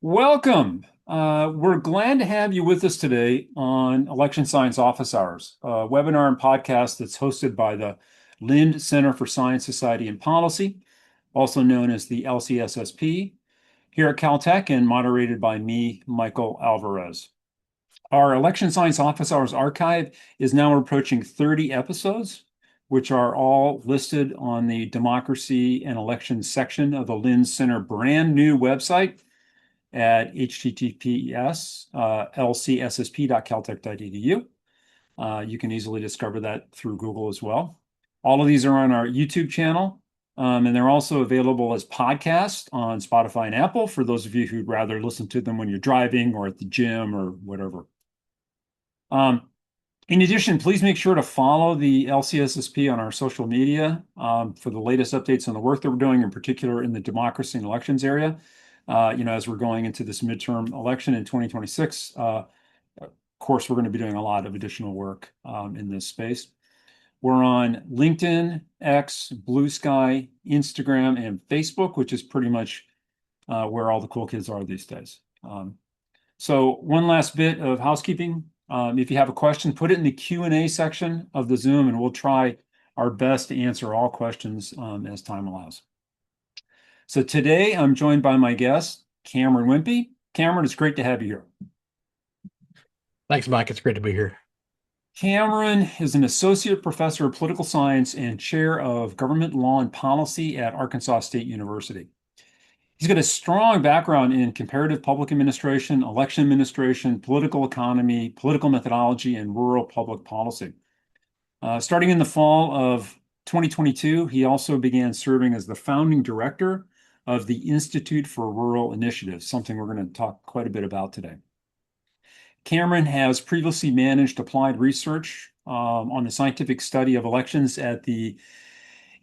Welcome. We're glad to have you with us today on Election Science Office Hours, a webinar and podcast that's hosted by the Lind Center for Science, Society, and Policy, also known as the LCSSP, here at Caltech and moderated by me, Michael Alvarez. Our Election Science Office Hours archive is now approaching 30 episodes, which are all listed on the Democracy and Elections section of the Lind Center brand new website at https lcssp.caltech.edu. You can easily discover that through Google as well. All of these are on our YouTube channel, and they're also available as podcasts on Spotify and Apple for those of you who'd rather listen to them when you're driving or at the gym or whatever. In addition, please make sure to follow the LCSSP on our social media for the latest updates on the work that we're doing, in particular in the democracy and elections area. As we're going into this midterm election in 2026, of course, we're going to be doing a lot of additional work in this space. We're on LinkedIn, X, Blue Sky, Instagram, and Facebook, which is pretty much where all the cool kids are these days. So one last bit of housekeeping. If you have a question, put it in the Q&A section of the Zoom, and we'll try our best to answer all questions as time allows. So today I'm joined by my guest, Cameron Wimpy. Cameron, it's great to have you here. Thanks, Mike. It's great to be here. Cameron is an associate professor of political science and chair of government law and policy at Arkansas State University. He's got a strong background in comparative public administration, election administration, political economy, political methodology, and rural public policy. Starting in the fall of 2022, he also began serving as the founding director of the Institute for Rural Initiatives, something we're going to talk quite a bit about today. Cameron has previously managed applied research on the scientific study of elections at the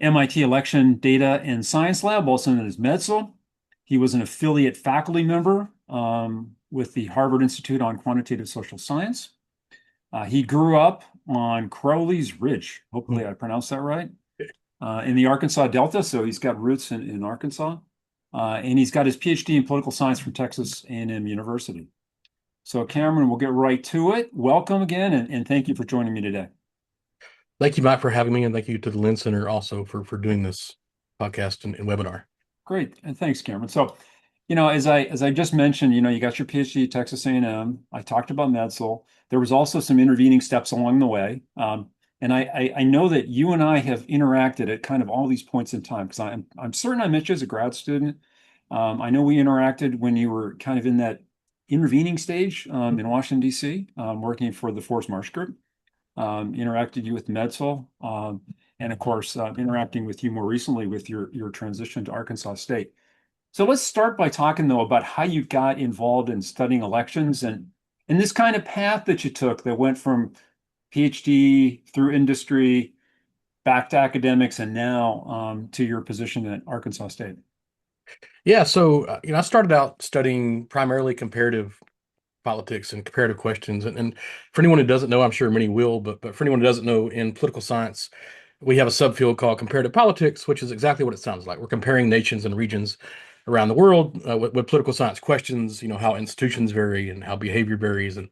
MIT Election Data and Science Lab, also known as MEDSL. He was an affiliate faculty member with the Harvard Institute on Quantitative Social Science. He grew up on Crowley's Ridge, hopefully I pronounced that right, in the Arkansas Delta, so he's got roots in Arkansas. And he's got his PhD in political science from Texas A&M University. So Cameron, we'll get right to it. Welcome again, and thank you for joining me today. Thank you, Mike, for having me, and thank you to the Lind Center also for doing this podcast and webinar. Great, and thanks, Cameron. So, as I just mentioned, you got your PhD at Texas A&M. I talked about MEDSL. There was also some intervening steps along the way. And I know that you and I have interacted at kind of all these points in time, because I'm certain I met you as a grad student. I know we interacted when you were kind of in that intervening stage in Washington, D.C., working for the Forest Marsh Group. Interacted you with MEDSL, and of course, interacting with you more recently with your transition to Arkansas State. So let's start by talking, though, about how you got involved in studying elections and this kind of path that you took that went from PhD through industry, back to academics, and now to your position at Arkansas State. Yeah, so I started out studying primarily comparative politics and comparative questions. And for anyone who doesn't know, I'm sure many will, but for anyone who doesn't know, in political science, we have a subfield called comparative politics, which is exactly what it sounds like. We're comparing nations and regions around the world with political science questions, how institutions vary and how behavior varies and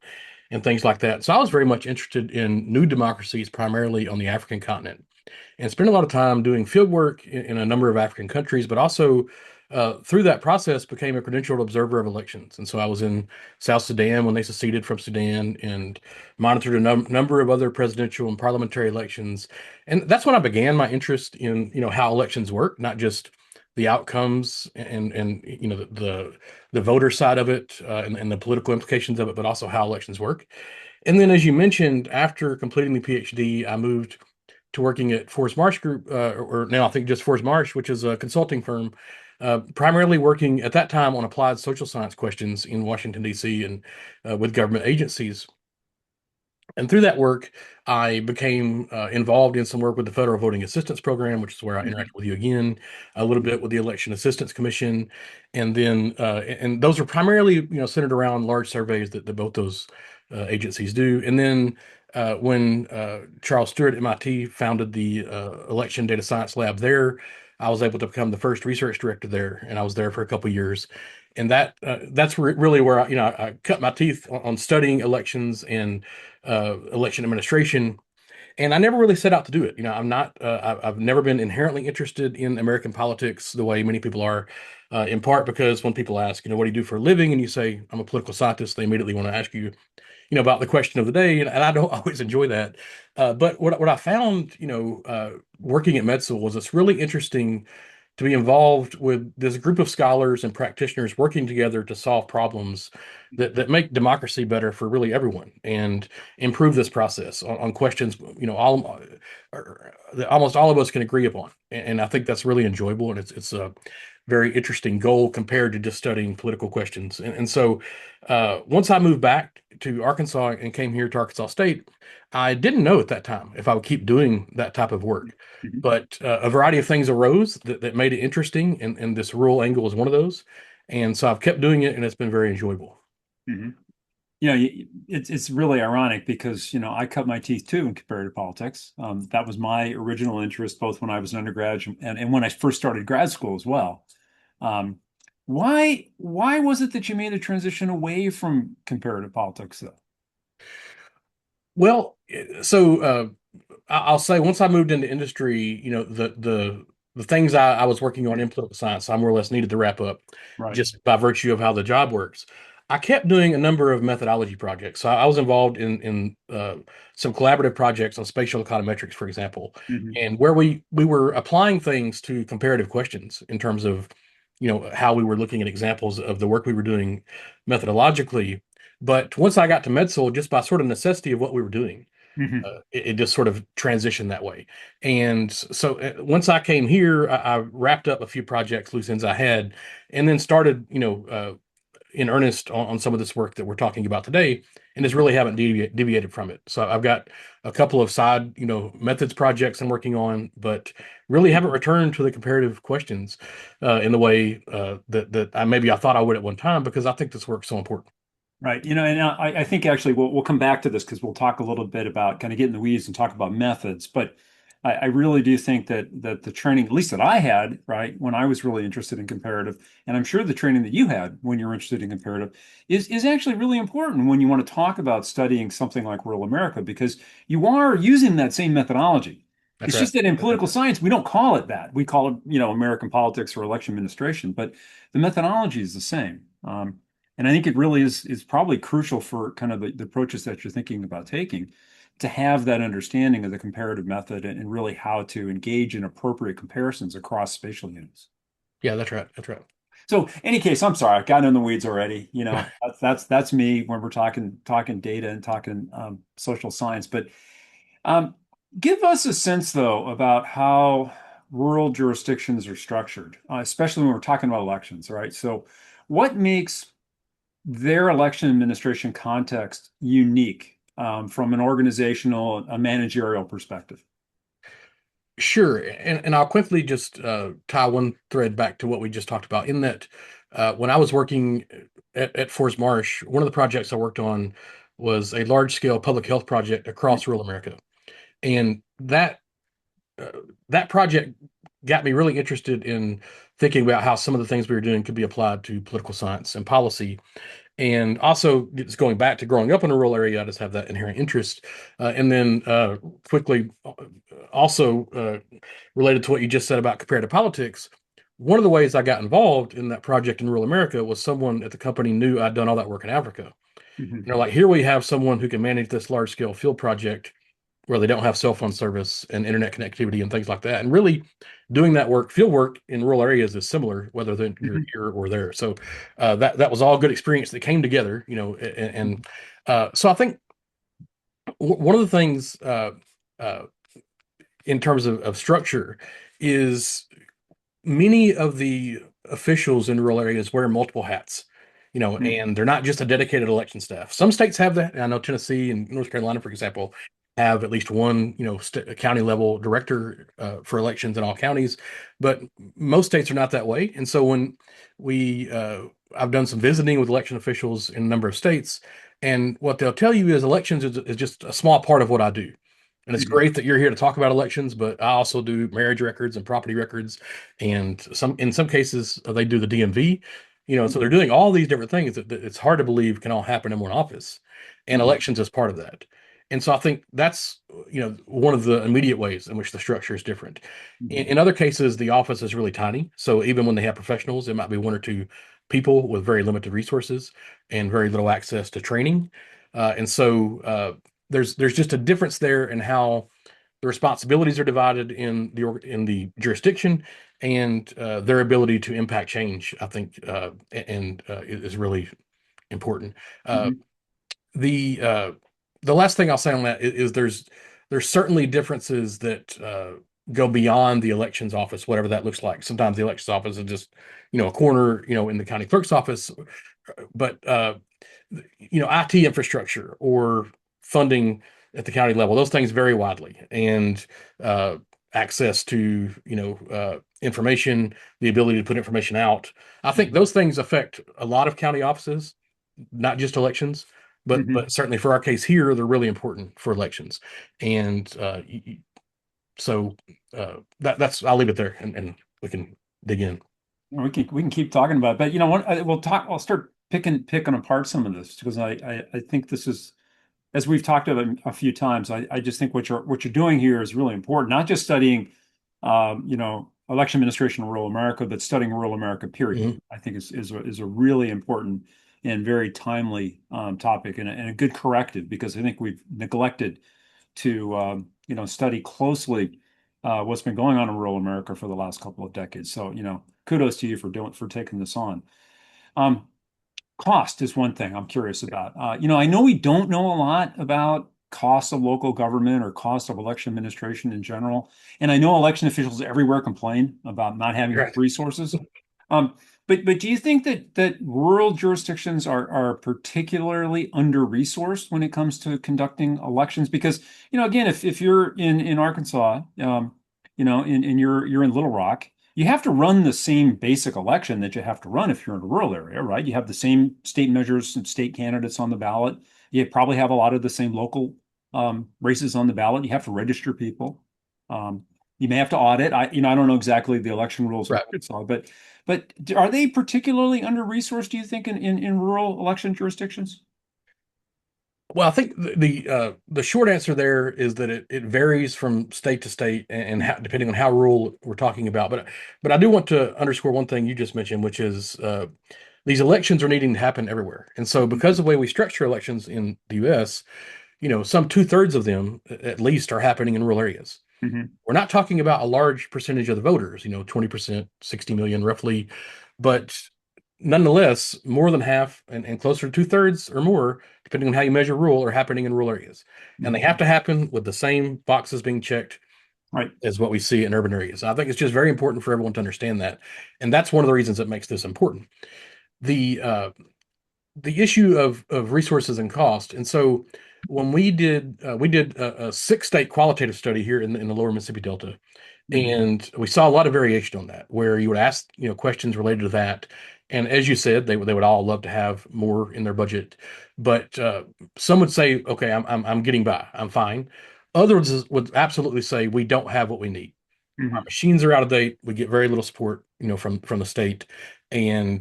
things like that. So I was very much interested in new democracies, primarily on the African continent, and spent a lot of time doing field work in a number of African countries, but also through that process became a credentialed observer of elections. And so I was in South Sudan when they seceded from Sudan and monitored a number of other presidential and parliamentary elections. And that's when I began my interest in, how elections work, not just the outcomes and the voter side of it and the political implications of it, but also how elections work. And then, as you mentioned, after completing the PhD, I moved to working at Forest Marsh Group, or now I think just Forest Marsh, which is a consulting firm, primarily working at that time on applied social science questions in Washington, D.C. and with government agencies. And through that work, I became involved in some work with the Federal Voting Assistance Program, which is where I interacted with you again, a little bit with the Election Assistance Commission, and then and those are primarily centered around large surveys that both those agencies do. And then when Charles Stewart at MIT founded the Election Data Science Lab there, I was able to become the first research director there, and I was there for a couple of years. And that's really where I cut my teeth on studying elections and election administration. And I never really set out to do it. I'm not. I've never been inherently interested in American politics the way many people are. In part because when people ask, what do you do for a living, and you say I'm a political scientist, they immediately want to ask you, about the question of the day, and I don't always enjoy that. But what I found, working at med school was it's really interesting to be involved with this group of scholars and practitioners working together to solve problems that make democracy better for really everyone and improve this process on questions, that almost all of us can agree upon. And I think that's really enjoyable, and it's a very interesting goal compared to just studying political questions. And so once I moved back to Arkansas and came here to Arkansas State, I didn't know at that time if I would keep doing that type of work. Mhm. But a variety of things arose that made it interesting, and this rural angle is one of those. And so I've kept doing it, and it's been very enjoyable. Mhm. It's really ironic because I cut my teeth too in comparative politics. That was my original interest, both when I was an undergrad and when I first started grad school as well. Um, why was it that you made the transition away from comparative politics, though? Well, so I'll say once I moved into industry, the things I was working on in political science, I more or less needed to wrap up Right. just by virtue of how the job works. I kept doing a number of methodology projects. So I was involved in some collaborative projects on spatial econometrics, for example, Hmm. and where we were applying things to comparative questions in terms of how we were looking at examples of the work we were doing methodologically. But once I got to MedSol, just by sort of necessity of what we were doing, Hmm. it just sort of transitioned that way. And so once I came here, I wrapped up a few projects, loose ends I had, and then started, in earnest on some of this work that we're talking about today, and just really haven't deviated from it. So I've got a couple of side, methods projects I'm working on, but really haven't returned to the comparative questions in the way that I thought I would at one time, because I think this work's so important. Right. And I think actually we'll come back to this because we'll talk a little bit about kind of get in the weeds and talk about methods. But I really do think that the training, at least that I had, right, when I was really interested in comparative, and I'm sure the training that you had when you're interested in comparative is actually really important when you want to talk about studying something like rural America because you are using that same methodology. That's It's right. just that in That's right. political science, we don't call it that. We call it, American politics or election administration, but the methodology is the same. And I think it really is probably crucial for kind of the approaches that you're thinking about taking to have that understanding of the comparative method and really how to engage in appropriate comparisons across spatial units. Yeah, that's right. That's right. So, any case, I'm sorry, I've gotten in the weeds already. That's me when we're talking data and talking social science. But um, give us a sense though about how rural jurisdictions are structured, especially when we're talking about elections, right? So, what makes their election administration context unique from an organizational, a managerial perspective? Sure. And I'll quickly just tie one thread back to what we just talked about, in that when I was working at Forest Marsh, one of the projects I worked on was a large scale public health project across rural America. And uh, that project got me really interested in thinking about how some of the things we were doing could be applied to political science and policy. And also, just going back to growing up in a rural area, I just have that inherent interest. And then quickly, also related to what you just said about comparative politics, one of the ways I got involved in that project in rural America was someone at the company knew I'd done all that work in Africa. Mhm. Like, here we have someone who can manage this large scale field project where they don't have cell phone service and internet connectivity and things like that. And really doing that work, field work in rural areas is similar, whether you're Mhm. here or there. So that was all good experience that came together, so I think one of the things uh, in terms of structure is many of the officials in rural areas wear multiple hats, Mhm. and they're not just a dedicated election staff. Some states have that. And I know Tennessee and North Carolina, for example, have at least one, county level director for elections in all counties, but most states are not that way. And so when we, I've done some visiting with election officials in a number of states, and what they'll tell you is elections is just a small part of what I do. And it's Hmm. great that you're here to talk about elections, but I also do marriage records and property records, and in some cases they do the DMV. So they're Hmm. doing all these different things that it's hard to believe can all happen in one office, and Hmm. elections is part of that. And so I think that's one of the immediate ways in which the structure is different. Hmm. In other cases, the office is really tiny, so even when they have professionals, it might be one or two people with very limited resources and very little access to training, and so there's just a difference there in how the responsibilities are divided in the jurisdiction, and their ability to impact change, I think, and is really important. Uh, Hmm. the uh, the last thing I'll say on that is there's certainly differences that go beyond the elections office, whatever that looks like. Sometimes the elections office is just a corner, in the county clerk's office, but IT infrastructure or funding at the county level, those things vary widely, and uh, access to information, the ability to put information out. I think Hmm. those things affect a lot of county offices, not just elections, but Hmm. certainly for our case here, they're really important for elections, and so that's I'll leave it there, and we can dig in. We can keep talking about it, but what we'll talk. I'll start picking apart some of this because I think this is, as we've talked about a few times, I just think what you're doing here is really important. Not just studying, election administration in rural America, but studying rural America, period. Mhm. I think is a really important and very timely topic and a good corrective because I think we've neglected to study closely what's been going on in rural America for the last couple of decades. So, kudos to you for taking this on. Um, Cost is one thing I'm curious about. I know we don't know a lot about cost of local government or cost of election administration in general. And I know election officials everywhere complain about not having enough Right. resources. Um, but do you think that rural jurisdictions are particularly under-resourced when it comes to conducting elections? Because, again, if you're in Arkansas, and you're in Little Rock, you have to run the same basic election that you have to run if you're in a rural area, right? You have the same state measures and state candidates on the ballot. You probably have a lot of the same local races on the ballot. You have to register people. Um, you may have to audit. I don't know exactly the election rules in Right. Arkansas, but are they particularly under-resourced, do you think, in rural election jurisdictions? Well, I think the short answer there is that it varies from state to state, and how, depending on how rural we're talking about. But I do want to underscore one thing you just mentioned, which is these elections are needing to happen everywhere. And so, because of the way we structure elections in the U.S., some two-thirds of them at least are happening in rural areas. Hmm. We're not talking about a large percentage of the voters, 20%, 60 million roughly, but nonetheless, more than half and closer to two-thirds or more, depending on how you measure rural, are happening in rural areas. And they Hmm. have to happen with the same boxes being checked Right. as what we see in urban areas. I think it's just very important for everyone to understand that. And that's one of the reasons that makes this important. The the issue of resources and cost. And so when we did a six-state qualitative study here in the lower Mississippi Delta, Hmm. and we saw a lot of variation on that, where you would ask, questions related to that. And as you said, they would all love to have more in their budget, but some would say, "Okay, I'm getting by, I'm fine." Others would absolutely say, "We don't have what we need. Our Hmm. machines are out of date. We get very little support, from the state, and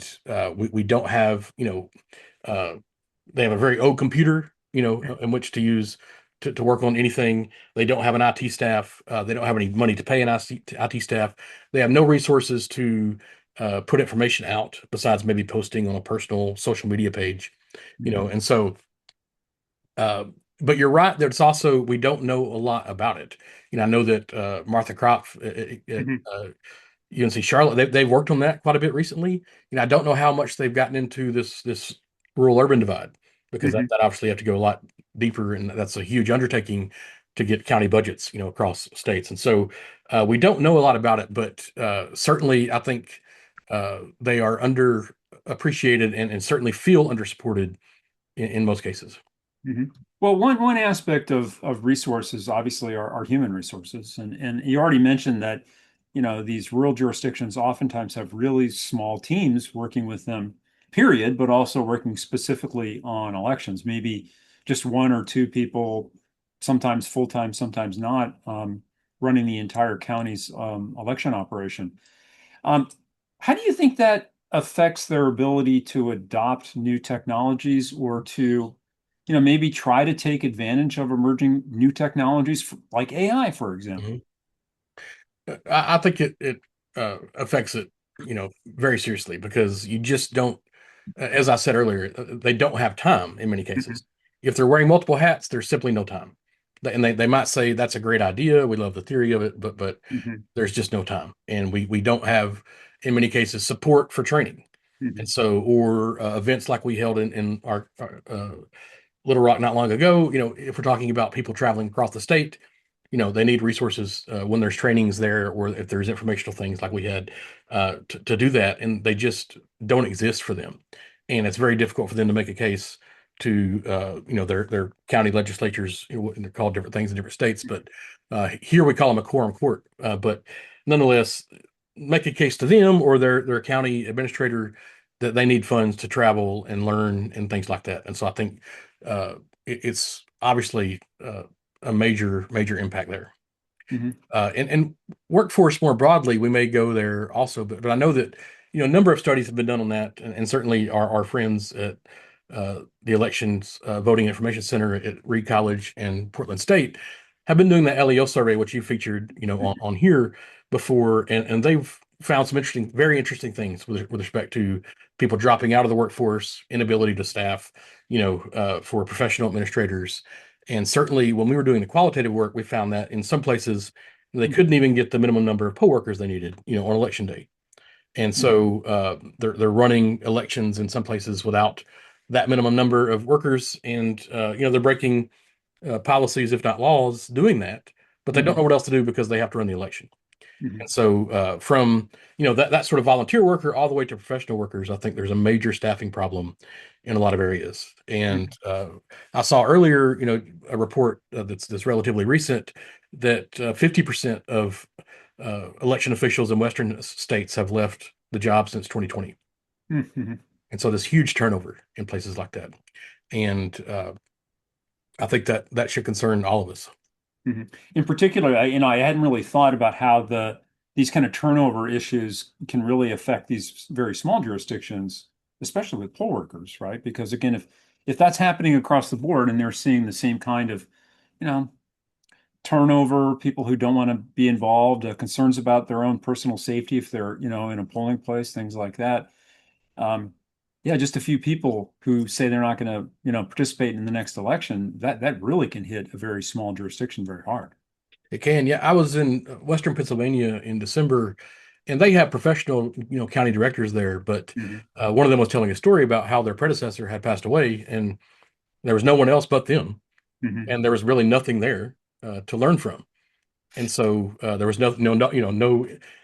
we don't have, uh, they have a very old computer, in which to use to work on anything. They don't have an IT staff. They don't have any money to pay an IT staff. They have no resources to put information out besides maybe posting on a personal social media page, Hmm. and so, uh, but you're right. There's also, we don't know a lot about it. I know that Martha Kropf at Hmm. UNC Charlotte, they've worked on that quite a bit recently. I don't know how much they've gotten into this rural urban divide, because that, Hmm. that obviously have to go a lot deeper, and that's a huge undertaking to get county budgets, across states. And so we don't know a lot about it, but certainly I think they are underappreciated, and certainly feel undersupported in most cases. Hmm. Well, one aspect of resources obviously are human resources, and you already mentioned that these rural jurisdictions oftentimes have really small teams working with them, period, but also working specifically on elections. Maybe just one or two people sometimes full-time, sometimes not, running the entire county's election operation. Um, how do you think that affects their ability to adopt new technologies or to, maybe try to take advantage of emerging new technologies like AI, for example? Mhm. I think it affects it, very seriously because you just don't, as I said earlier, they don't have time in many Mhm, cases. If they're wearing multiple hats, there's simply no time. And they might say that's a great idea. We love the theory of it, but mhm, there's just no time, and we don't have in many cases support for training, and mhm, so or events like we held in our Little Rock not long ago. If we're talking about people traveling across the state, they need resources when there's trainings there, or if there's informational things like we had to do that, and they just don't exist for them, and it's very difficult for them to make a case to their county legislatures. And they're called different things in different states, but here we call them a quorum court. But nonetheless, make a case to them or their county administrator that they need funds to travel and learn and things like that. And so I think uh, it's obviously a major impact there. mhm, And workforce more broadly, we may go there also, but I know that a number of studies have been done on that, and certainly our friends at the Elections Voting Information Center at Reed College and Portland State have been doing the LEO survey, which you featured on here before, and they've found some very interesting things with respect to people dropping out of the workforce, inability to staff, for professional administrators. And certainly when we were doing the qualitative work, we found that in some places they mhm, couldn't even get the minimum number of poll workers they needed, on election day. And mhm, so they're running elections in some places without that minimum number of workers, and they're breaking policies, if not laws, doing that. But they don't mhm, know what else to do because they have to run the election. mhm, And so from that sort of volunteer worker all the way to professional workers, I think there's a major staffing problem in a lot of areas. And mhm, I saw earlier, a report that's relatively recent that 50% of election officials in Western states have left the job since 2020. mhm, mhm. And so there's huge turnover in places like that. And I think that should concern all of us. Mhm. In particular, I hadn't really thought about how these kind of turnover issues can really affect these very small jurisdictions, especially with poll workers, right? Because again, if that's happening across the board and they're seeing the same kind of, you know, turnover, people who don't want to be involved, concerns about their own personal safety if they're, in a polling place, things like that. Um, yeah, just a few people who say they're not going to, participate in the next election, that really can hit a very small jurisdiction very hard. It can, yeah. I was in Western Pennsylvania in December, and they have professional, county directors there. But Mhm, one of them was telling a story about how their predecessor had passed away, and there was no one else but them, mhm. and there was really nothing there to learn from. And so there was no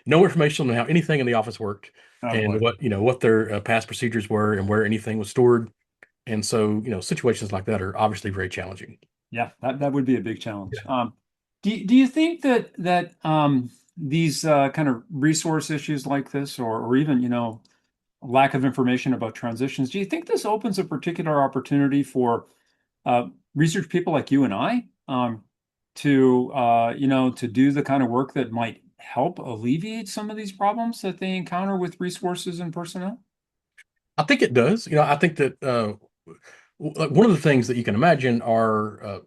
information on how anything in the office worked, Oh and boy. what their past procedures were, and where anything was stored. And so situations like that are obviously very challenging. Yeah, that would be a big challenge. Yeah. Do you think that these kind of resource issues like this, or even lack of information about transitions, do you think this opens a particular opportunity for research people like you and I to to do the kind of work that might help alleviate some of these problems that they encounter with resources and personnel? I think it does. I think that like one of the things that you can imagine are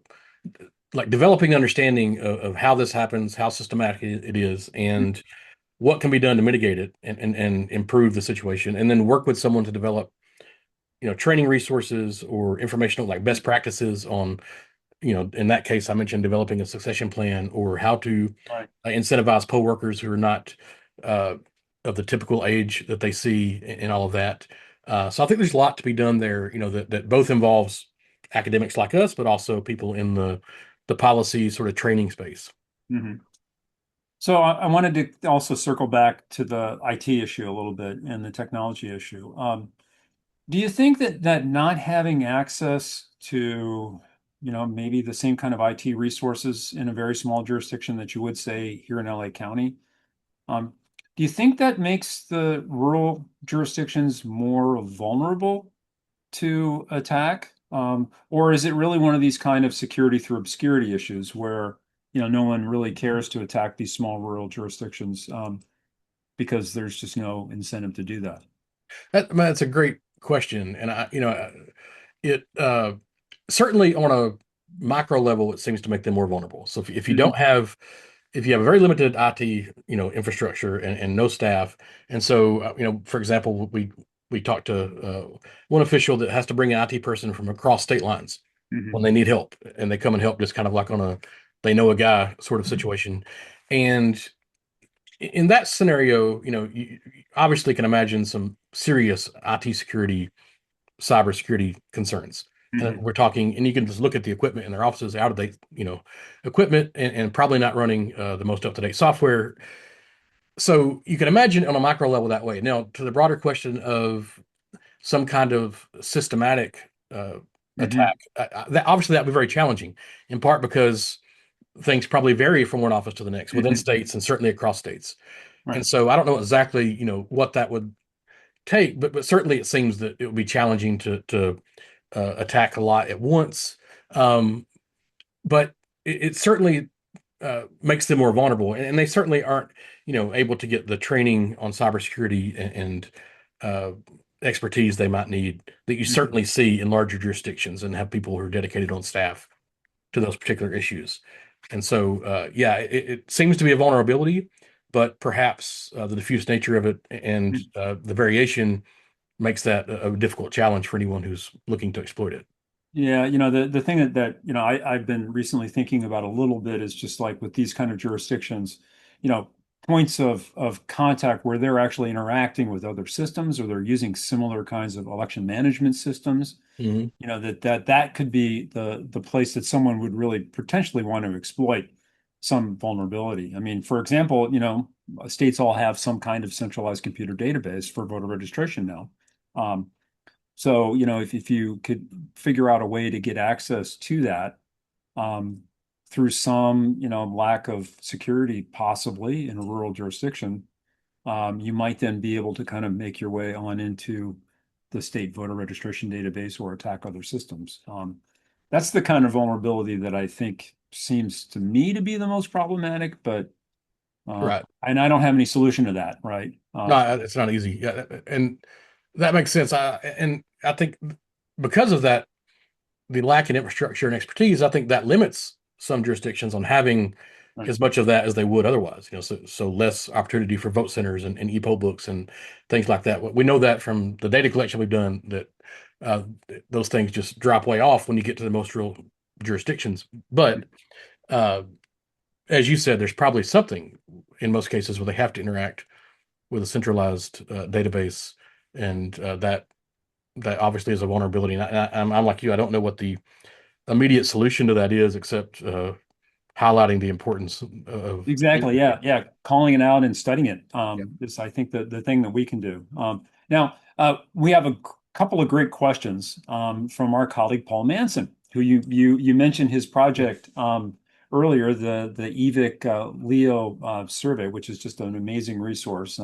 like developing understanding of how this happens, how systematic it is, and what can be done to mitigate it and improve the situation, and then work with someone to develop, training resources or informational like best practices on, in that case, I mentioned developing a succession plan or how to Right. incentivize poll workers who are not uh, of the typical age that they see and all of that. So I think there's a lot to be done there, that both involves academics like us, but also people in the policy sort of training space. Mhm. So I wanted to also circle back to the IT issue a little bit and the technology issue. Do you think that not having access to, maybe the same kind of IT resources in a very small jurisdiction that you would say here in LA County, um, do you think that makes the rural jurisdictions more vulnerable to attack? Or is it really one of these kind of security through obscurity issues where, no one really cares to attack these small rural jurisdictions, because there's just no incentive to do that? That's a great question, and it certainly on a micro level, it seems to make them more vulnerable. So if you don't Hmm. have if you have a very limited IT, infrastructure and no staff, and so for example, we talked to one official that has to bring an IT person from across state lines when Hmm. they need help, and they come and help just kind of like on a they know a guy sort of situation, and in that scenario, you obviously can imagine some serious IT security, cybersecurity concerns. And Hmm. we're talking, and you can just look at the equipment in their offices, out of date, equipment, and probably not running the most up to date software. So you can imagine on a micro level that way. Now, to the broader question of some kind of systematic Hmm. attack, that obviously that would be very challenging, in part because things probably vary from one office to the next within Hmm. states and certainly across states. And Right. so I don't know exactly, what that would take, but certainly it seems that it would be challenging to attack a lot at once. Um, but it certainly makes them more vulnerable, and they certainly aren't, able to get the training on cybersecurity and uh, expertise they might need that you Hmm. certainly see in larger jurisdictions and have people who are dedicated on staff to those particular issues. And so, yeah, it seems to be a vulnerability, but perhaps the diffuse nature of it and the variation makes that a difficult challenge for anyone who's looking to exploit it. Yeah, the thing that I've been recently thinking about a little bit is just like with these kind of jurisdictions, you know, points of contact where they're actually interacting with other systems or they're using similar kinds of election management systems, Hmm. that could be the place that someone would really potentially want to exploit some vulnerability. I mean, for example, states all have some kind of centralized computer database for voter registration now. Um, so, if you could figure out a way to get access to that, um, through some, lack of security, possibly in a rural jurisdiction, you might then be able to kind of make your way on into the state voter registration database or attack other systems. That's the kind of vulnerability that I think seems to me to be the most problematic, but Right. and I don't have any solution to that, right? No, it's not easy. Yeah, and that makes sense. I think because of that, the lack in infrastructure and expertise, I think that limits some jurisdictions on having Right. as much of that as they would otherwise. So less opportunity for vote centers and e-poll books and things like that. We know that from the data collection we've done that uh, those things just drop way off when you get to the most rural jurisdictions. But uh, as you said, there's probably something in most cases where they have to interact with a centralized database, and that obviously is a vulnerability. And I'm like you, I don't know what the immediate solution to that is, except highlighting the importance of. Exactly. Yeah. Yeah. Calling it out and studying it, Yeah. is, I think, the thing that we can do. Now, we have a couple of great questions, from our colleague Paul Manson, who you mentioned his project, earlier, the EVIC Leo survey, which is just an amazing resource.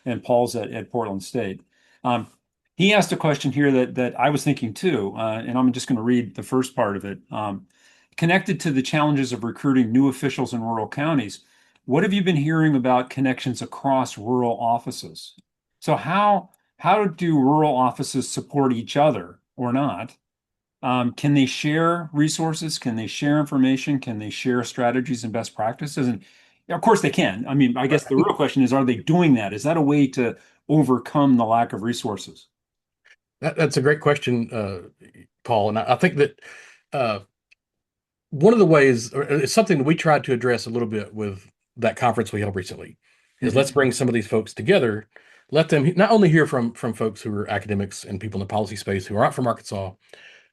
And Paul's at Portland State. Um, he asked a question here that I was thinking too, and I'm just going to read the first part of it. Connected to the challenges of recruiting new officials in rural counties, what have you been hearing about connections across rural offices? So how do rural offices support each other or not? Can they share resources? Can they share information? Can they share strategies and best practices? And of course they can. I mean, I guess the real question is, are they doing that? Is that a way to overcome the lack of resources? That's a great question, Paul. And I think that uh, one of the ways, or it's something that we tried to address a little bit with that conference we held recently, is let's Mhm. bring some of these folks together, let them not only hear from folks who are academics and people in the policy space who aren't from Arkansas,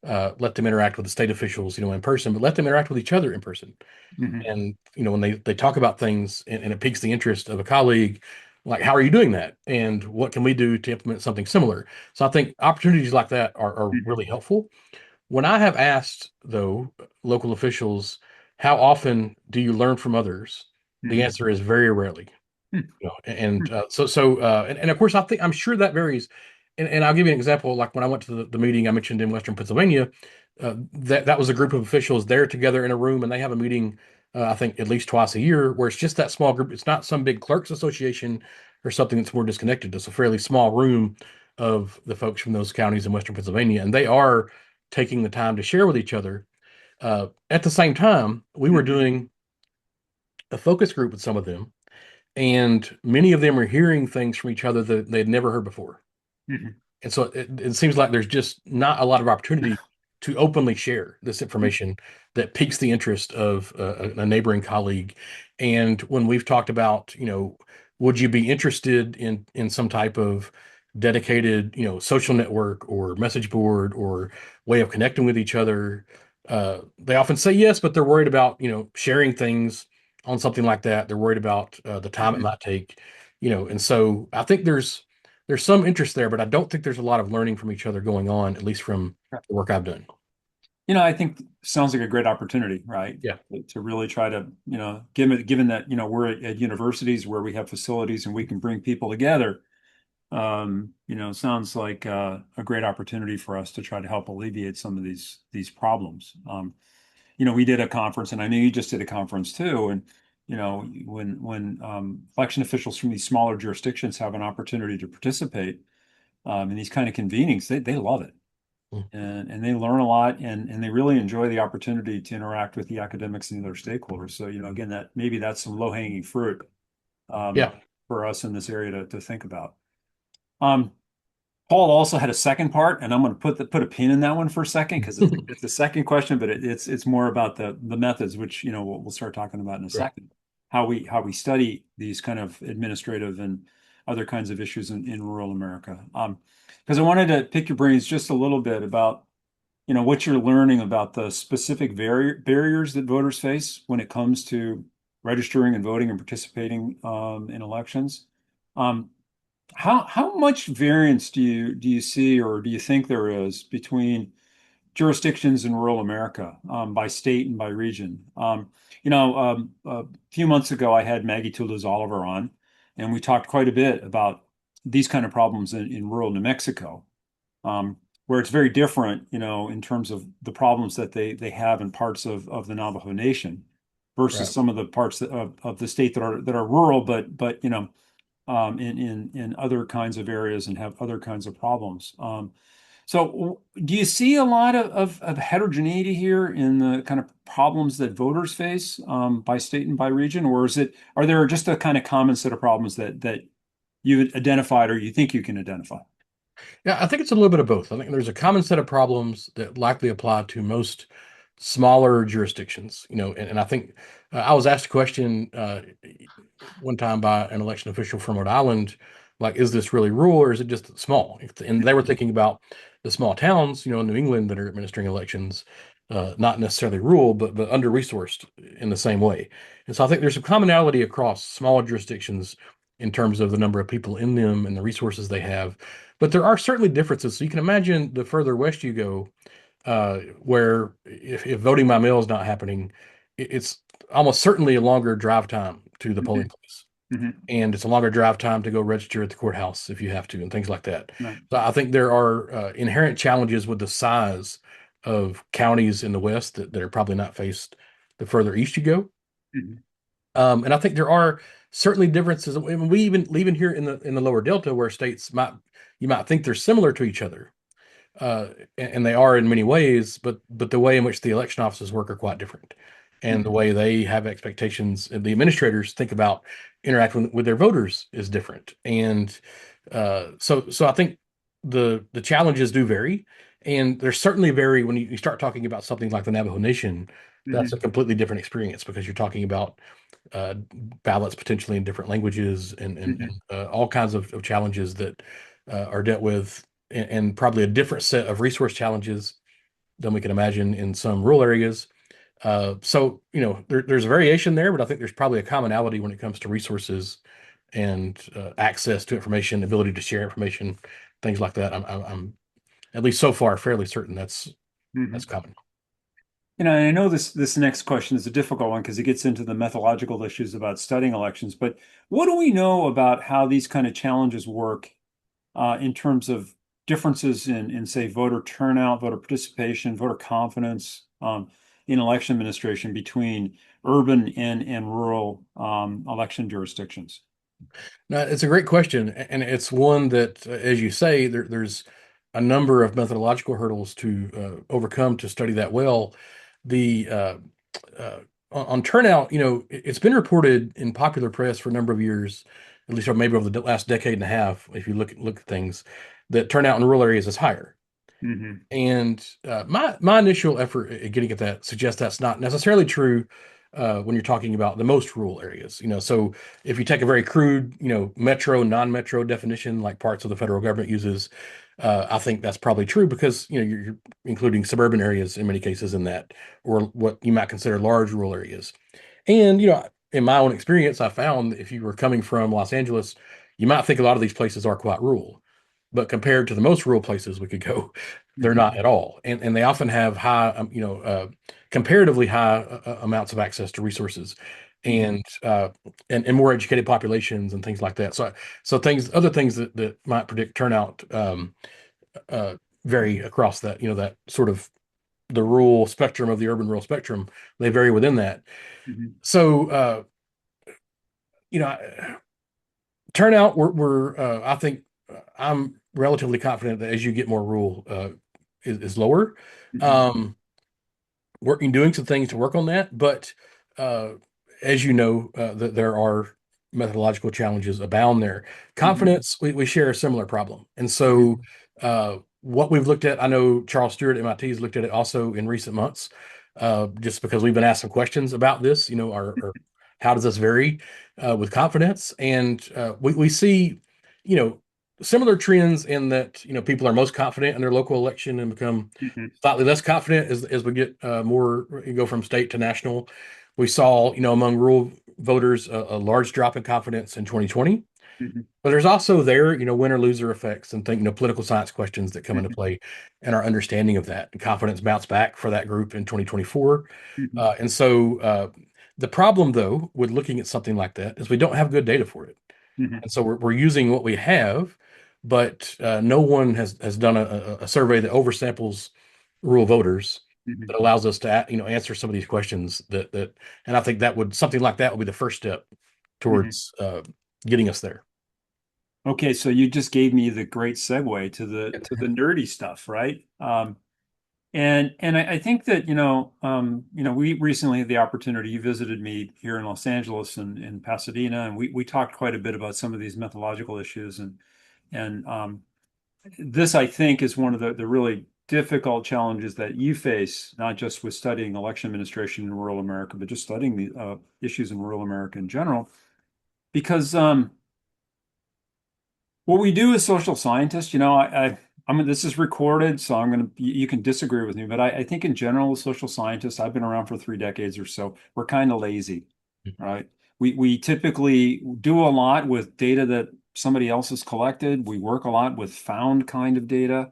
let them interact with the state officials, in person, but let them interact with each other in person. Mhm. And when they talk about things and it piques the interest of a colleague, like how are you doing that and what can we do to implement something similar. So I think opportunities like that are Mhm. really helpful. When I have asked, though, local officials, how often do you learn from others, the Mhm. answer is very rarely. Mhm. And of course, I'm sure that varies And I'll give you an example. Like when I went to the meeting I mentioned in Western Pennsylvania, that was a group of officials there together in a room, and they have a meeting, I think at least twice a year, where it's just that small group. It's not some big clerks association or something that's more disconnected. It's a fairly small room of the folks from those counties in Western Pennsylvania, and they are taking the time to share with each other. At the same time, we were Mhm. doing a focus group with some of them, and many of them are hearing things from each other that they'd never heard before. Mhm. And so it seems like there's just not a lot of opportunity to openly share this information that piques the interest of a neighboring colleague. And when we've talked about, would you be interested in some type of dedicated, social network or message board or way of connecting with each other? They often say yes, but they're worried about, sharing things on something like that. They're worried about the time it Mhm. might take, and so I think there's some interest there, but I don't think there's a lot of learning from each other going on, at least from the work I've done. I think sounds like a great opportunity, right? Yeah. To really try to, given that, we're at universities where we have facilities and we can bring people together, sounds like a great opportunity for us to try to help alleviate some of these problems. We did a conference, and I know you just did a conference too. And when election officials from these smaller jurisdictions have an opportunity to participate in these kind of convenings, they love it, Mm. and they learn a lot, and they really enjoy the opportunity to interact with the academics and the other stakeholders. So again, that maybe that's some low-hanging fruit um, Yeah. for us in this area to think about. Um, Paul also had a second part, and I'm going to put a pin in that one for a second because it's the second question, but it's more about the methods, which we'll start talking about in a Great. second. How we study these kind of administrative and other kinds of issues in rural America. Because I wanted to pick your brains just a little bit about what you're learning about the specific barriers that voters face when it comes to registering and voting and participating in elections. Um, how much variance do you see or do you think there is between jurisdictions in rural America by state and by region? A few months ago, I had Maggie Toulouse Oliver on, and we talked quite a bit about these kind of problems in rural New Mexico, where it's very different, in terms of the problems that they have in parts of the Navajo Nation versus Right. some of the parts of the state that are rural, but in other kinds of areas and have other kinds of problems. So do you see a lot of heterogeneity here in the kind of problems that voters face by state and by region, or are there just a kind of common set of problems that you've identified or you think you can identify? Yeah, I think it's a little bit of both. I think there's a common set of problems that likely apply to most smaller jurisdictions, and I think I was asked a question one time by an election official from Rhode Island, like, is this really rural or is it just small? And they were thinking about the small towns, in New England that are administering elections, not necessarily rural, but under-resourced in the same way. And so I think there's some commonality across smaller jurisdictions in terms of the number of people in them and the resources they have. But there are certainly differences. So you can imagine the further west you go, where if voting by mail is not happening, it's almost certainly a longer drive time to the polling Mhm. place. Mhm. And it's a longer drive time to go register at the courthouse if you have to, and things like that. Right. So I think there are inherent challenges with the size of counties in the West that are probably not faced the further east you go. Mhm. And I think there are certainly differences. I mean, we even here in the lower Delta, where states you might think they're similar to each other, and they are in many ways, but the way in which the election offices work are quite different, and the Mhm. way they have expectations and the administrators think about interacting with their voters is different, and so I think the challenges do vary, and there's certainly vary when you start talking about something like the Navajo Nation. That's a Mhm. completely different experience because you're talking about uh, ballots potentially in different languages and Mhm. all kinds of challenges that are dealt with, and probably a different set of resource challenges than we can imagine in some rural areas. So, there's a variation there, but I think there's probably a commonality when it comes to resources and access to information, ability to share information, things like that. I'm at least so far fairly certain that's Mhm. common. And I know this next question is a difficult one because it gets into the methodological issues about studying elections. But what do we know about how these kind of challenges work in terms of differences in say voter turnout, voter participation, voter confidence in election administration between urban and rural election jurisdictions? No, it's a great question, and it's one that, as you say, there's a number of methodological hurdles to overcome to study that well. The uh, on turnout, it's been reported in popular press for a number of years, at least or maybe over the last decade and a half, if you look at things, that turnout in rural areas is higher. Hmm. And my initial effort at getting at that suggests that's not necessarily true when you're talking about the most rural areas. So if you take a very crude, metro, non-metro definition like parts of the federal government uses, I think that's probably true because you're including suburban areas in many cases in that, or what you might consider large rural areas. And in my own experience, I found that if you were coming from Los Angeles, you might think a lot of these places are quite rural. But compared to the most rural places we could go, they're not Hmm. at all. And they often have high, comparatively high amounts of access to resources Hmm. and and more educated populations and things like that. So other things that might predict turnout uh, vary across that, that sort of the rural spectrum of the urban rural spectrum. They vary within that. Hmm. So you know, turnout, I think I'm relatively confident that as you get more rural, is lower. Hmm. Um, doing some things to work on that, but uh, as you know, that there are methodological challenges abound there. Hmm. Confidence, we share a similar problem, and so Hmm. what we've looked at, I know Charles Stewart at MIT has looked at it also in recent months, just because we've been asked some questions about this. How does this vary with confidence? And we see, you know, similar trends in that people are most confident in their local election and become Hmm. slightly less confident as we get more go from state to national. We saw, among rural voters, a large drop in confidence in 2020. Hmm. But there's also there, winner loser effects and political science questions that come into Hmm. play and our understanding of that. And confidence bounced back for that group in 2024. Hmm. And so the problem, though, with looking at something like that is we don't have good data for it. Hmm. And so we're using what we have, but no one has done a survey that oversamples rural voters Hmm. that allows us to answer some of these questions and I think that would something like that would be the first step Hmm. towards getting us there. Okay, so you just gave me the great segue to the nerdy stuff, right? And I think that we recently had the opportunity. You visited me here in Los Angeles and in Pasadena, and we talked quite a bit about some of these methodological issues. And this, I think, is one of the really difficult challenges that you face, not just with studying election administration in rural America, but just studying the issues in rural America in general. Because what we do as social scientists, I mean, this is recorded, so you can disagree with me, but I think in general, as social scientists, I've been around for 3 decades or so. We're kind of lazy, right? We typically do a lot with data that somebody else has collected. We work a lot with found kind of data.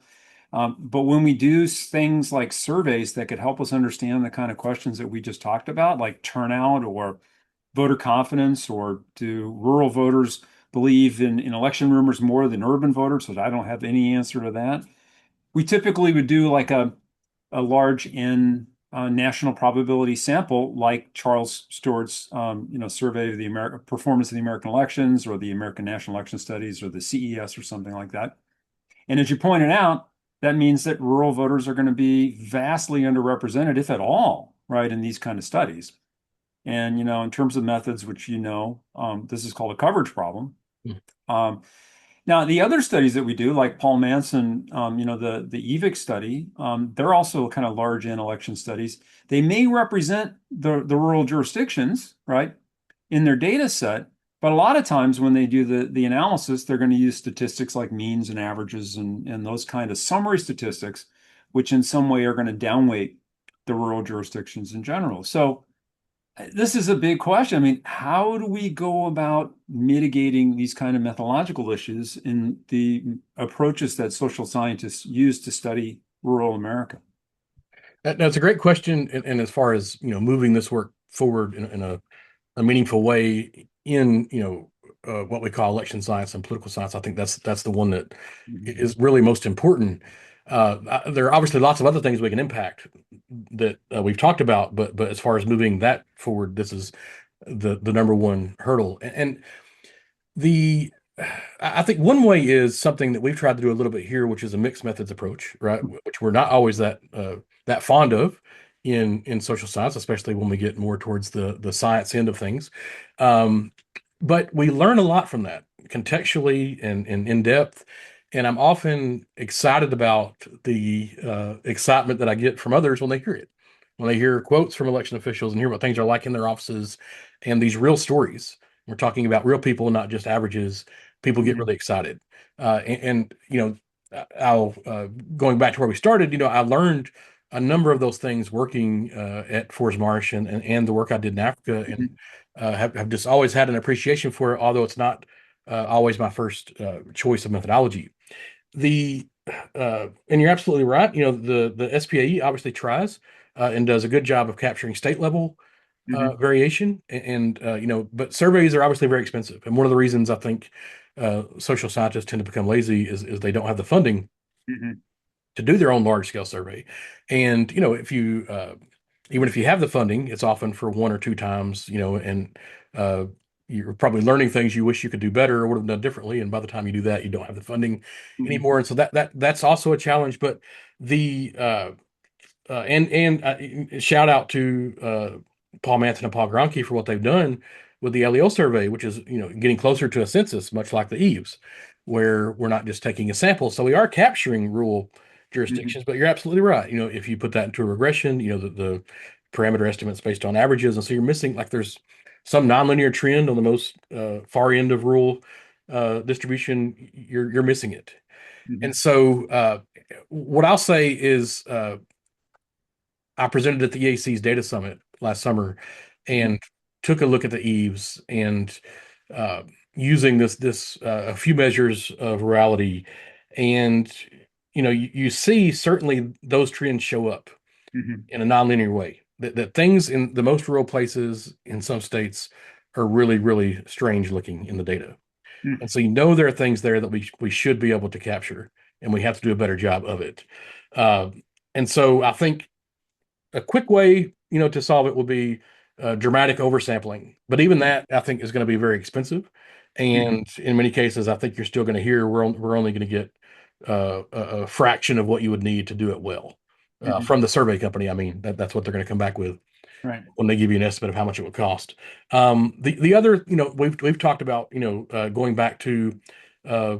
But when we do things like surveys that could help us understand the kind of questions that we just talked about, like turnout or voter confidence, or do rural voters believe in election rumors more than urban voters? So I don't have any answer to that. We typically would do like a large N national probability sample, like Charles Stewart's survey of the American performance of the American elections, or the American National Election Studies, or the CES, or something like that. And as you pointed out, that means that rural voters are going to be vastly underrepresented, if at all, right, in these kind of studies. And in terms of methods, which this is called a coverage problem. Um, Now, the other studies that we do, like Paul Manson, the EVIC study, they're also kind of large N election studies. They may represent the rural jurisdictions, right, in their data set, but a lot of times when they do the analysis, they're going to use statistics like means and averages and those kind of summary statistics, which in some way are going to downweight the rural jurisdictions in general. So this is a big question. I mean, how do we go about mitigating these kind of methodological issues in the approaches that social scientists use to study rural America? That's a great question, and as far as moving this work forward in a meaningful way in what we call election science and political science, I think that's the one that Mhm. is really most important. There are obviously lots of other things we can impact that we've talked about, but as far as moving that forward, this is the number one hurdle. And the I think one way is something that we've tried to do a little bit here, which is a mixed methods approach, right? Which we're not always that fond of in social science, especially when we get more towards the science end of things. Um, but we learn a lot from that contextually and in depth. And I'm often excited about the excitement that I get from others when they hear it, when they hear quotes from election officials and hear what things are like in their offices and these real stories. We're talking about real people, not just averages. People get Mhm. really excited. I'll going back to where we started, I learned a number of those things working at Forest Marsh and the work I did in Africa, and Mhm. have just always had an appreciation for it, although it's not always my first choice of methodology. The and you're absolutely right. The SPAE obviously tries and does a good job of capturing state level Mhm. variation, and but surveys are obviously very expensive, and one of the reasons I think social scientists tend to become lazy is they don't have the funding Mhm. to do their own large scale survey. And if you even if you have the funding, it's often for one or two times, and uh, you're probably learning things you wish you could do better or would have done differently. And by the time you do that, you don't have the funding Mhm. anymore. And so that's also a challenge. But the shout out to Paul Manson and Paul Gronke for what they've done with the LEO survey, which is getting closer to a census, much like the Eves, where we're not just taking a sample. So we are capturing rural Mhm. jurisdictions, but you're absolutely right. If you put that into a regression, the parameter estimates based on averages, and so you're missing like there's some nonlinear trend on the most far end of rural distribution. You're missing it, and Mhm. so what I'll say is. I presented at the EAC's Data Summit last summer Mhm. and took a look at the eaves and uh, using this a few measures of virality, and you see certainly those trends show up Mhm. in a nonlinear way. That things in the most rural places in some states are really really strange looking in the data, Mhm. and so there are things there that we should be able to capture, and we have to do a better job of it. Uh, and so I think a quick way, to solve it will be dramatic oversampling. But even that, I think, is going to be very expensive. Mhm. And in many cases, I think you're still going to hear we're only going to get a fraction of what you would need to do it well Mhm. from the survey company. I mean, that's what they're going to come back with Right. when they give you an estimate of how much it would cost. The other, we've talked about, going back to uh,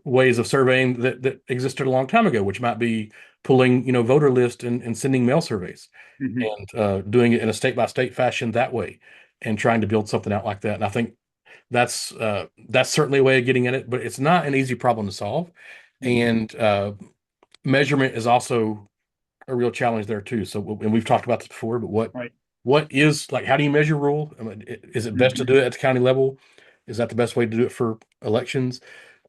ways of surveying that existed a long time ago, which might be pulling, voter list and sending mail surveys Mhm. and doing it in a state by state fashion that way and trying to build something out like that. And I think that's certainly a way of getting at it, but it's not an easy problem to solve. Mhm. And measurement is also a real challenge there too. So, and we've talked about this before, but Right. what is like, how do you measure rule? I mean, is it best to Mhm. do it at the county level? Is that the best way to do it for elections?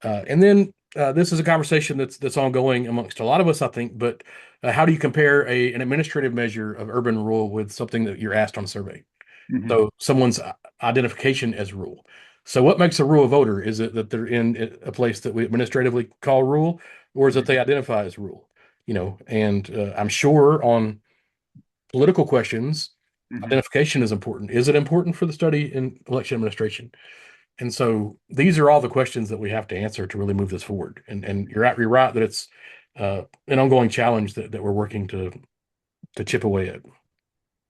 And then this is a conversation that's ongoing amongst a lot of us, I think. But how do you compare an administrative measure of urban rule with something that you're asked on a survey? Mhm. So someone's identification as rule. So what makes a rule a voter? Is it that they're in a place that we administratively call rule, or is it Mhm. they identify as rule? And I'm sure on political questions, Mhm. identification is important. Is it important for the study in election administration? And so these are all the questions that we have to answer to really move this forward. And you're right that it's an ongoing challenge that we're working to chip away at.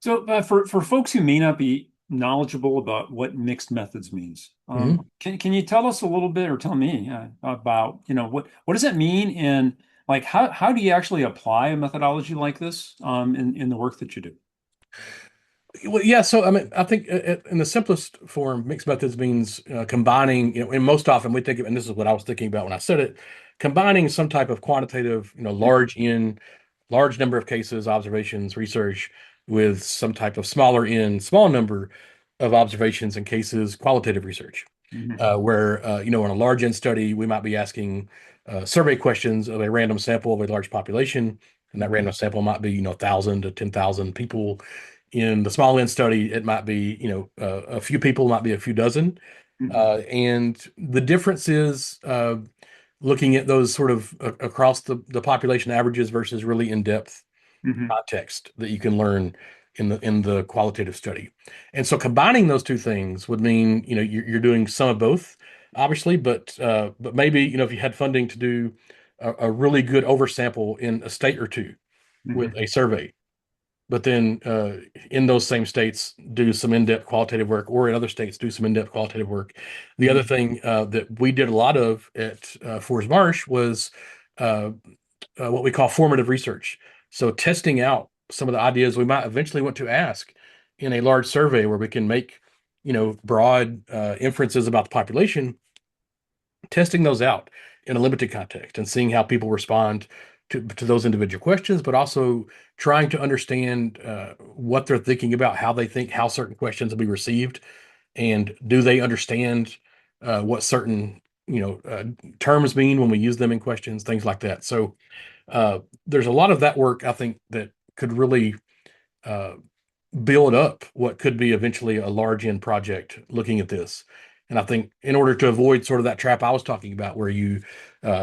So, for folks who may not be knowledgeable about what mixed methods means, Mhm. can you tell us a little bit, or tell me about what does that mean, and like how do you actually apply a methodology like this in the work that you do? Well, yeah. So, I mean, I think in the simplest form, mixed methods means combining, and most often we think of, and this is what I was thinking about when I said it, combining some type of quantitative, large number of cases, observations, research with some type of smaller in small number of observations and cases, qualitative research, Mhm. where, in a large N study, we might be asking survey questions of a random sample of a large population. And that Mhm. random sample might be, 1,000 to 10,000 people. In the small N study, it might be, a few people, might be a few dozen. Hmm. And the difference is looking at those sort of across the population averages versus really in-depth Hmm. context that you can learn in the qualitative study. And so combining those two things would mean, you're doing some of both, obviously, but maybe, if you had funding to do a really good oversample in a state or two with Hmm. a survey, but then in those same states do some in-depth qualitative work, or in other states do some in-depth qualitative work. The other Hmm. thing that we did a lot of at Forest Marsh was uh, what we call formative research. So testing out some of the ideas we might eventually want to ask in a large survey where we can make, broad inferences about the population, testing those out in a limited context and seeing how people respond to those individual questions, but also trying to understand what they're thinking about, how they think, how certain questions will be received, and do they understand what certain terms mean when we use them in questions, things like that. So there's a lot of that work I think that could really uh, build up what could be eventually a large end project looking at this. And I think in order to avoid sort of that trap I was talking about, where you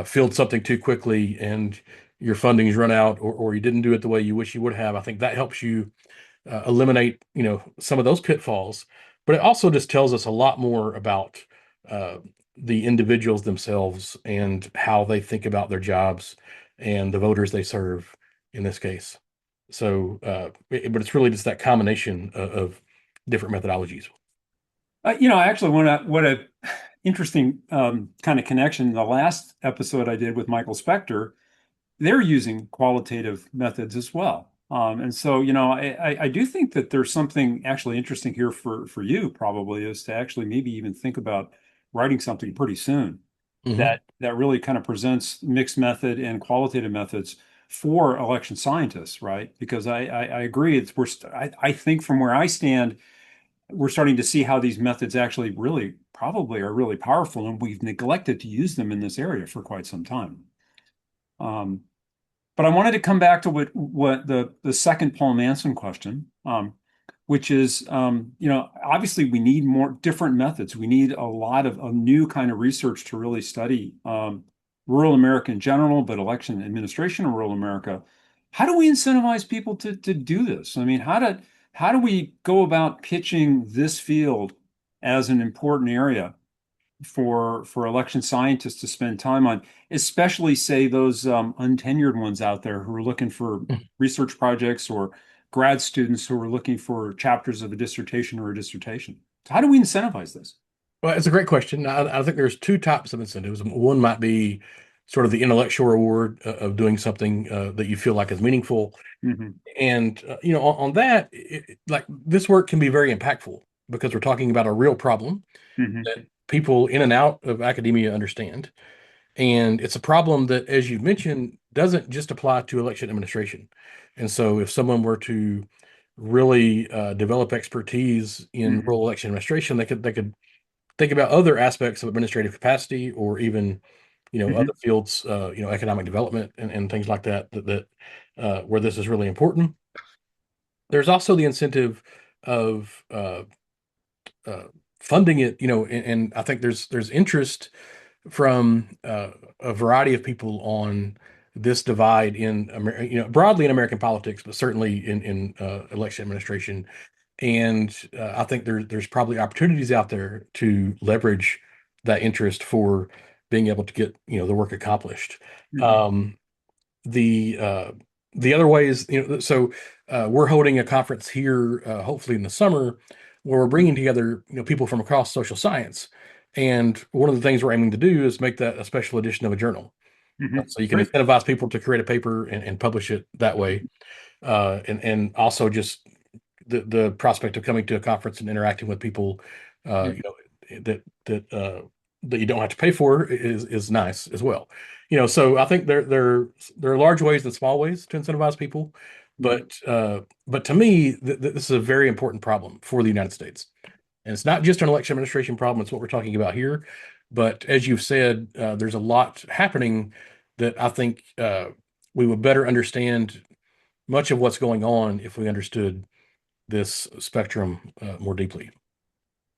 filled something too quickly and your funding's run out, or you didn't do it the way you wish you would have, I think that helps you eliminate, some of those pitfalls. But it also just tells us a lot more about uh, the individuals themselves and how they think about their jobs and the voters they serve in this case. So, but it's really just that combination of different methodologies. Actually, what a interesting kind of connection. The last episode I did with Michael Spector, they're using qualitative methods as well. And so, I do think that there's something actually interesting here for you probably is to actually maybe even think about writing something pretty soon Hmm. that really kind of presents mixed method and qualitative methods for election scientists, right? Because I agree, I think from where I stand, we're starting to see how these methods actually really probably are really powerful, and we've neglected to use them in this area for quite some time. Um, but I wanted to come back to what the second Paul Manson question, which is, obviously we need more different methods. We need a lot of a new kind of research to really study rural America in general, but election administration in rural America. How do we incentivize people to do this? I mean, how do we go about pitching this field as an important area for election scientists to spend time on, especially say those untenured ones out there who are looking for research projects or grad students who are looking for chapters of a dissertation or a dissertation. So how do we incentivize this? Well, it's a great question. I think there's two types of incentives. One might be sort of the intellectual reward of doing something that you feel like is meaningful. Hmm. And, on that, like this work can be very impactful because we're talking about a real problem Hmm. that people in and out of academia understand. And it's a problem that, as you mentioned, doesn't just apply to election administration. And so if someone were to really develop expertise in Hmm. rural election administration, they could think about other aspects of administrative capacity, or even, other Hmm. fields, economic development and things like where this is really important. There's also the incentive of uh, funding it, and I think there's interest from a variety of people on this divide in broadly in American politics, but certainly in election administration. And I think there's probably opportunities out there to leverage that interest for being able to get the work accomplished. Hmm. Um, the uh, the other way is, so we're holding a conference here, hopefully in the summer, where we're bringing together people from across social science. And one of the things we're aiming to do is make that a special edition of a journal. Hmm. So you can Great. incentivize people to create a paper and publish it that way. And also just the prospect of coming to a conference and interacting with people, uh, you Mhm. know, that you don't have to pay for is nice as well. So I think there are large ways and small ways to incentivize people, Mhm. but to me, this is a very important problem for the United States, and it's not just an election administration problem. It's what we're talking about here. But as you've said, there's a lot happening that I think we would better understand much of what's going on if we understood this spectrum more deeply.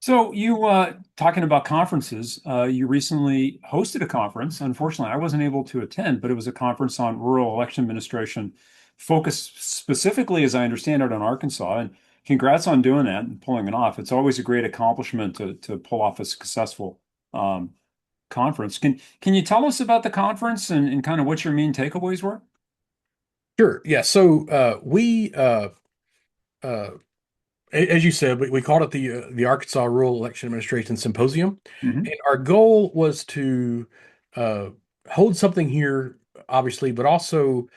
So you talking about conferences, you recently hosted a conference. Unfortunately, I wasn't able to attend, but it was a conference on rural election administration, focused specifically, as I understand it, on Arkansas. And congrats on doing that and pulling it off. It's always a great accomplishment to pull off a successful conference. Can you tell us about the conference and kind of what your main takeaways were? Sure. Yeah. So we, uh, as you said, we called it the Arkansas Rural Election Administration Symposium, Hmm. and our goal was to uh, hold something here, obviously, but also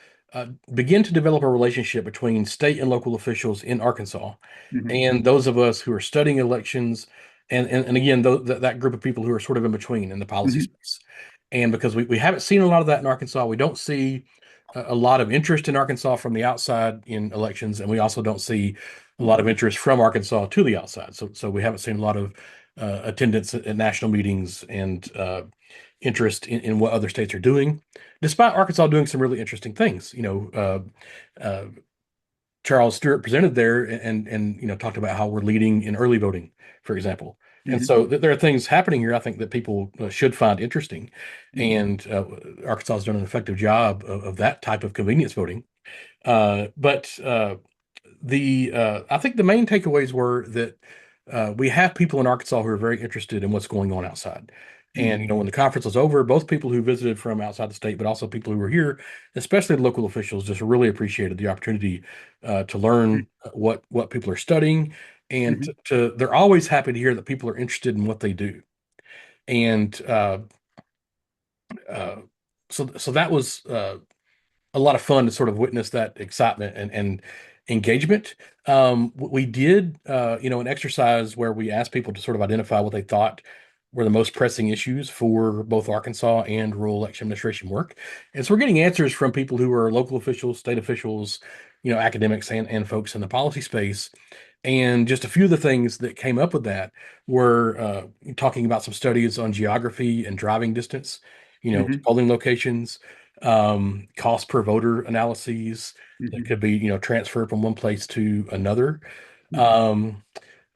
begin to develop a relationship between state and local officials in Arkansas Hmm. and those of us who are studying elections, and again, that group of people who are sort of in between in the policy Hmm. space. And because we haven't seen a lot of that in Arkansas, we don't see a lot of interest in Arkansas from the outside in elections, and we also don't see a lot of interest from Arkansas to the outside. So we haven't seen a lot of attendance at national meetings and interest in what other states are doing, despite Arkansas doing some really interesting things. Charles Stewart presented there and talked about how we're leading in early voting, for example. And Hmm. so there are things happening here I think that people should find interesting. And Arkansas has done an effective job of that type of convenience voting. But the I think the main takeaways were that we have people in Arkansas who are very interested in what's going on outside. And Hmm. when the conference was over, both people who visited from outside the state, but also people who were here, especially the local officials, just really appreciated the opportunity to learn what people are studying, and Hmm. they're always happy to hear that people are interested in what they do. And uh, so that was a lot of fun to sort of witness that excitement and engagement. We did, an exercise where we asked people to sort of identify what they thought were the most pressing issues for both Arkansas and rural election administration work. And so we're getting answers from people who are local officials, state officials, academics and folks in the policy space. And just a few of the things that came up with that were talking about some studies on geography and driving distance, Hmm. polling locations, cost per voter analyses that Hmm. could be, transferred from one place to another. Hmm. Um,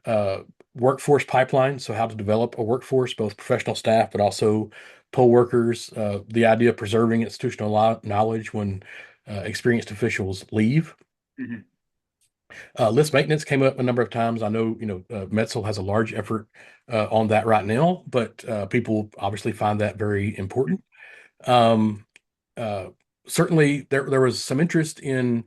uh, Workforce pipeline, so how to develop a workforce, both professional staff, but also poll workers. The idea of preserving institutional knowledge when experienced officials leave. Hmm. List maintenance came up a number of times. I know, Metzel has a large effort on that right now, but people obviously find that very important. Um, uh, Certainly, there was some interest in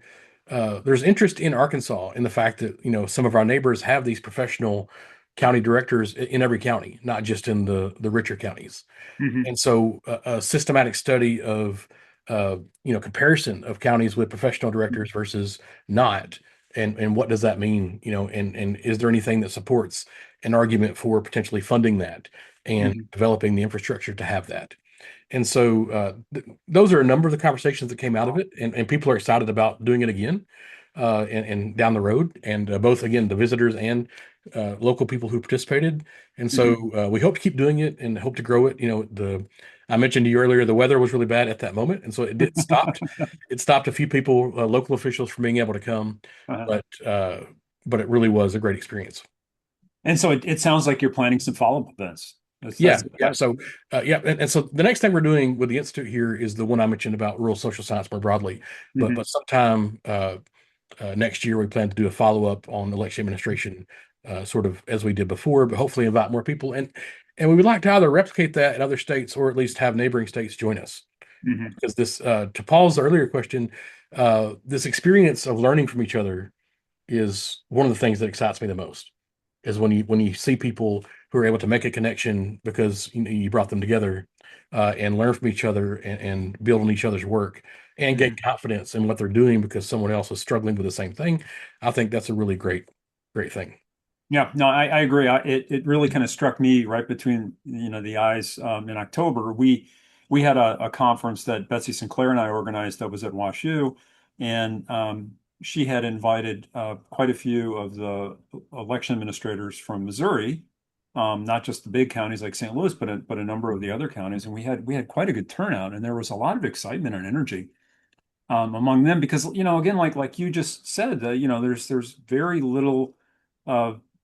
there's interest in Arkansas in the fact that some of our neighbors have these professional county directors in every county, not just in the richer counties. Hmm. And so a systematic study of comparison of counties with professional directors versus not, and what does that mean, and is there anything that supports an argument for potentially funding that and Hmm. developing the infrastructure to have that. And so those are a number of the conversations that came out of it, and people are excited about doing it again and down the road, and both again the visitors and local people who participated. And so Hmm. we hope to keep doing it and hope to grow it. The I mentioned to you earlier the weather was really bad at that moment, and so it did stopped. It stopped a few people, local officials, from being able to come, Uh-huh. but uh, but it really was a great experience. And so it sounds like you're planning some follow-up events. Yeah, That's yeah. So, yeah, and so the next thing we're doing with the institute here is the one I mentioned about rural social science more broadly. But Hmm. sometime next year we plan to do a follow up on election administration, sort of as we did before, but hopefully invite more people. And we would like to either replicate that in other states or at least have neighboring states join us. Hmm. Because this, to Paul's earlier question, this experience of learning from each other is one of the things that excites me the most is when you see people who are able to make a connection because you brought them together and learn from each other and build on each other's work and gain Hmm. confidence in what they're doing because someone else is struggling with the same thing. I think that's a really great thing. Yeah, no, I agree. It really kind of struck me right between the eyes in October. We had a conference that Betsy Sinclair and I organized that was at WashU, and she had invited quite a few of the election administrators from Missouri, not just the big counties like St. Louis, but a number of the other counties, and we had quite a good turnout, and there was a lot of excitement and energy among them because again like you just said, there's very little.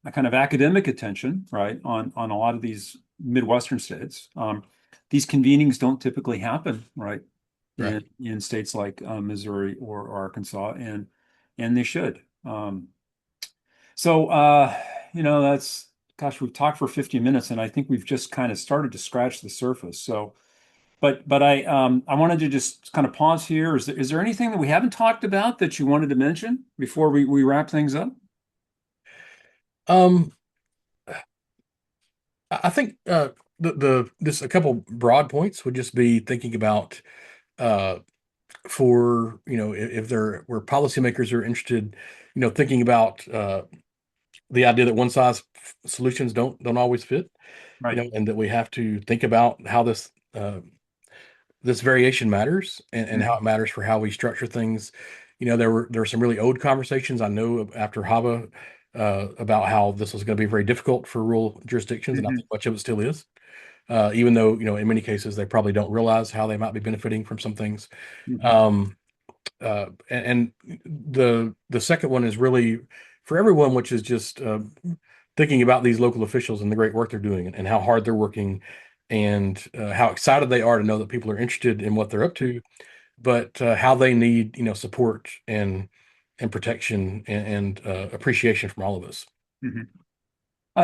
a kind of academic attention, right, on a lot of these Midwestern states. These convenings don't typically happen, right, Right. in states like Missouri or Arkansas, and they should. So, that's, gosh, we've talked for 50 minutes, and I think we've just kind of started to scratch the surface. So, but I wanted to just kind of pause here. Is there anything that we haven't talked about that you wanted to mention before we wrap things up? Um, I think the just a couple broad points would just be thinking about uh, for if there where policymakers are interested, thinking about the idea that one size solutions don't always fit, Right. and that we have to think about how this variation matters and how Mhm. it matters for how we structure things. There were some really old conversations I know after HAVA about how this was going to be very difficult for rural jurisdictions, and I Mhm. think much of it still is. Even though in many cases they probably don't realize how they might be benefiting from some things. Mhm. Um, and the second one is really for everyone, which is just thinking about these local officials and the great work they're doing and how hard they're working and how excited they are to know that people are interested in what they're up to, but how they need support and protection and appreciation from all of us. Mhm.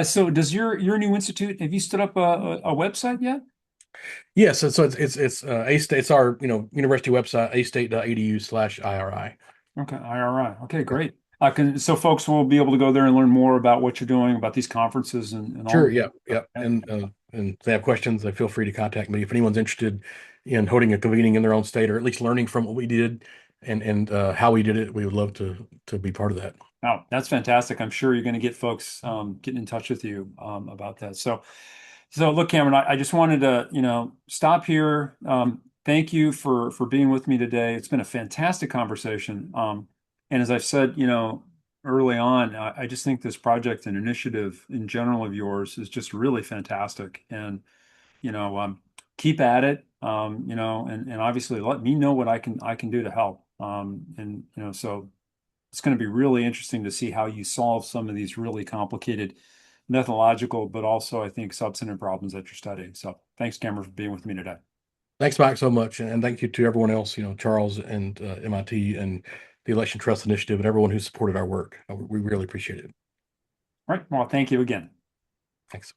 So does your new institute, have you stood up a website yet? Yes, so it's A-State, it's our university website, astate.edu/IRI. Okay, IRI. Okay, great. So folks will be able to go there and learn more about what you're doing, about these conferences and all Sure. the Yeah. Yeah. stuff. And if they have questions, they feel free to contact me. If anyone's interested in holding a convening in their own state, or at least learning from what we did and how we did it, we would love to be part of that. Oh, that's fantastic. I'm sure you're going to get folks getting in touch with you about that. So look, Cameron, I just wanted to, stop here. Thank you for being with me today. It's been a fantastic conversation. And as I've said, early on, I just think this project and initiative in general of yours is just really fantastic. And, you know, um, keep at it. And obviously let me know what I can do to help. And so it's going to be really interesting to see how you solve some of these really complicated methodological, but also I think substantive problems that you're studying. So thanks, Cameron, for being with me today. Thanks, Mike, so much, and thank you to everyone else. Charles and MIT and the Election Trust Initiative and everyone who supported our work. We really appreciate it. All right. Well, thank you again. Thanks.